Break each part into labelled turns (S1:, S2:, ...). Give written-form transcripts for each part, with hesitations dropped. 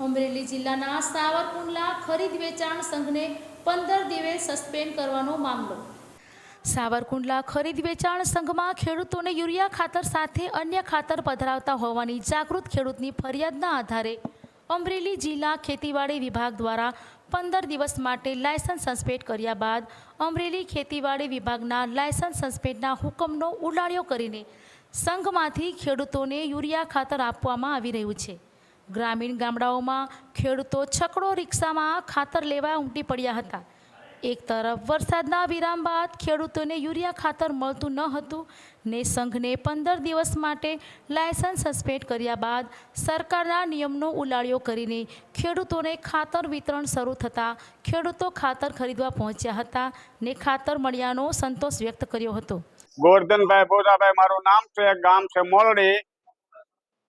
S1: અમરેલી જિલ્લાના સાવરકુંડલા ખરીદ વેચાણ સંઘને 15 દિવસ સસ્પેન્ડ કરવાનો મામલો। સાવરકુંડલા ખરીદ વેચાણ સંઘમાં ખેડૂતોને યુરિયા ખાતર સાથે અન્ય ખાતર પધરાવતા હોવાની જાગૃત ખેડૂતની ફરિયાદના આધારે અમરેલી જિલ્લા ખેતીવાડી વિભાગ દ્વારા 15 દિવસ માટે લાયસન્સ સસ્પેન્ડ કર્યા બાદ અમરેલી ખેતીવાડી વિભાગના લાયસન્સ સસ્પેન્ડના હુકમનો ઉલાળ્યો કરીને સંઘમાંથી ખેડૂતોને યુરિયા ખાતર આપવામાં આવી રહ્યું છે। ગ્રામીણ ગામડાઓમાં ખેડૂતો છકડો રિક્ષામાં ખાતર લેવા ઉમટી પડ્યા હતા। એક તરફ વરસાદના વિરામ બાદ ખેડૂતોને યુરિયા ખાતર મળતું ન હતું ને સંઘને 15 દિવસ માટે લાયસન્સ સસ્પેન્ડ કર્યા બાદ સરકારના નિયમનો ઉલાળ્યો કરીને ખેડૂતોને ખાતર વિતરણ શરૂ થતાં ખેડૂતો ખાતર ખરીદવા પહોંચ્યા હતા ને ખાતર મળ્યાનો સંતોષ વ્યક્ત કર્યો હતો।
S2: ગોરધનભાઈ બોધાભાઈ મારું નામ છે, ગામ છે મોલડી,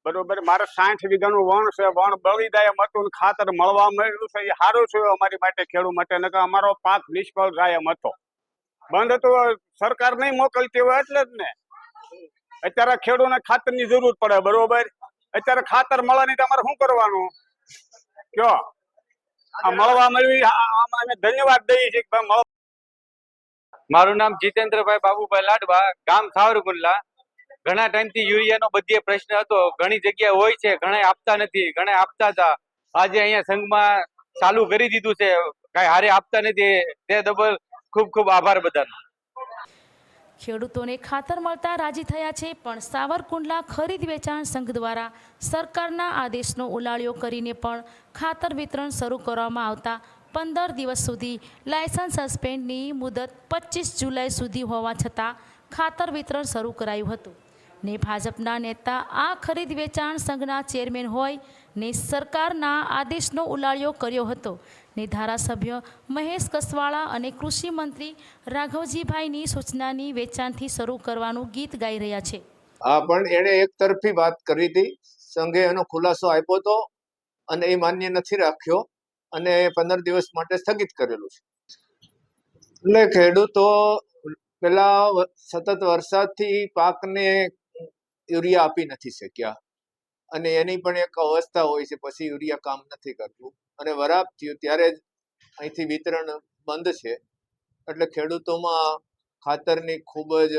S2: બરોબર। મારે 60 વીઘાનું વણ છે, વણ બળી જાય એમ હતું, ખાતર મળવા મળ્યું છે, એ સારું છે અમારી માટે, ખેડૂત માટે, નકર અમારો પાક નિષ્ફળ જાય એમ હતો। બંધ હતું, સરકાર નહીં મોકલતી હોય એટલે જ ને। અત્યારે ખેડૂતને ખાતરની જરૂર પડે, બરોબર। અત્યારે ખાતર મળવાની તમારે શું કરવાનું કયો? આ મળવા મળ્યું અમે ધન્યવાદ દઈએ છીએ કે ભાઈ।
S3: મારું નામ જીતેન્દ્રભાઈ બાબુભાઈ લાડવા, ગામ સાવરકુંડલા। ઘણા ટાઈમથી યુરિયાનો બધે પ્રશ્ન હતો, ઘણી જગ્યાએ હોય છે, ઘણા આપતા નથી, ઘણા આપતા હતા। આજે અહીંયા સંઘમાં ચાલુ કરી દીધું છે, કાંઈ હારે આપતા નથી, તે ડબલ ખૂબ ખૂબ આભાર બધાનો।
S1: ખેડૂતોને ખાતર મળતા રાજી થયા છે, પણ સાવરકુંડલા ખરીદ વેચાણ સંઘ દ્વારા સરકારના આદેશનો ઉલાળ્યો કરીને પણ ખાતર વિતરણ શરૂ કરવામાં આવતા 15 દિવસ સુધી લાયસન્સ સસ્પેન્ડની મુદત 25 જુલાઈ સુધી હોવા છતાં ખાતર વિતરણ શરૂ કરાયું હતું ને ભાજપના નેતા આ ખરીદ વેચાણ સંઘના ચેરમેન હોય ને સરકારના આદેશનો ઉલાળ્યો કર્યો હતો ને ધારાસભ્ય મહેશ કસવાળા અને કૃષિ મંત્રી રાઘવજીભાઈની સૂચનાની વેચાણથી શરૂ કરવાનું ગીત ગાઈ રહ્યા છે।
S4: હા, પણ એણે એક તરફી વાત કરી હતી, સંઘે એનો ખુલાસો આપ્યો હતો અને એ માન્ય નથી રાખ્યો અને 15 દિવસ માટે સ્થગિત કરેલું છે। એટલે ખેડૂતો પેલા સતત વરસાદથી પાકને યુરિયા આપી નથી શક્યા અને એની પણ એક અવસ્થા હોય છે, પછી યુરિયા કામ નથી કરતું અને વરાપ થયું ત્યારે જ અહીંથી વિતરણ બંધ છે। એટલે ખેડૂતોમાં ખાતરની ખૂબ જ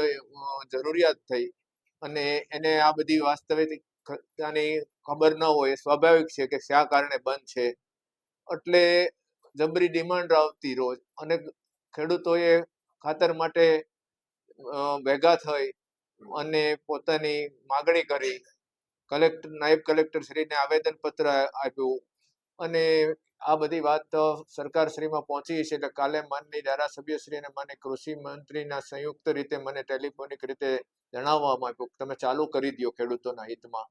S4: જરૂરિયાત થઈ અને એને આ બધી વાસ્તવિકતાની ખબર ન હોય, સ્વાભાવિક છે કે શા કારણે બંધ છે। એટલે જબરી ડિમાન્ડ આવતી રોજ અને ખેડૂતોએ ખાતર માટે ભેગા થઈ અને પોતાની માગણી કરી, નાયબ કલેક્ટર શ્રીને આવેદનપત્ર આપ્યું અને આ બધી વાત સરકાર શ્રીમાં પહોંચી છે। એટલે કાલે માનની ધારાસભ્ય શ્રી અને માનની કૃષિ મંત્રીના સંયુક્ત રીતે મને ટેલિફોનિક રીતે જણાવવામાં આવ્યું કે તમે ચાલુ કરી દો ખેડૂતોના હિતમાં।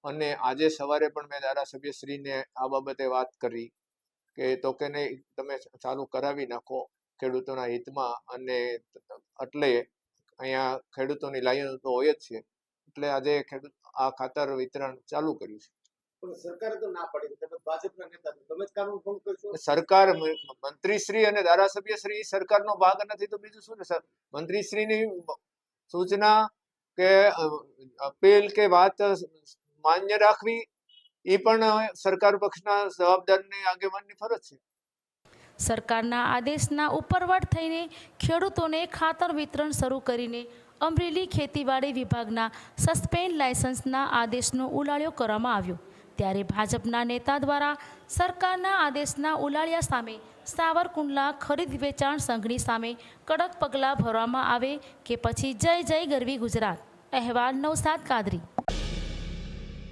S4: અને આજે સવારે પણ મેં ધારાસભ્ય શ્રીને આ બાબતે વાત કરી કે તો કે નહીં, તમે ચાલુ કરાવી નાખો ખેડૂતોના હિતમાં। અને એટલે અહીંયા ખેડૂતોની લાઈન તો હોય જ છે, એટલે આજે આ ખાતર વિતરણ ચાલુ કર્યું છે।
S5: સરકારે તો ના પાડી, તમે ભાજપના નેતા છો, તમે જ કાનૂન ભંગ કરશો।
S4: સરકાર, મંત્રીશ્રી અને ધારાસભ્યશ્રી સરકારનો ભાગ નથી તો બીજું શું ને? મંત્રીશ્રીની સૂચના કે અપીલ કે વાત માન્ય રાખવી એ પણ સરકાર પક્ષના જવાબદારની આગેવાનની ફરજ છે।
S1: સરકારના આદેશના ઉપરવટ થઈને ખેડૂતોને ખાતર વિતરણ શરૂ કરીને અમરેલી ખેતીવાડી વિભાગના સસ્પેન્ડ લાયસન્સના આદેશનો ઉલાળ્યો કરવામાં આવ્યો, ત્યારે ભાજપના નેતા દ્વારા સરકારના આદેશના ઉલાળ્યા સામે સાવરકુંડલા ખરીદ વેચાણ સંઘની સામે કડક પગલાં ભરવામાં આવે કે પછી જય જય ગરવી ગુજરાત। અહેવાલ નવસાદ કાદરી।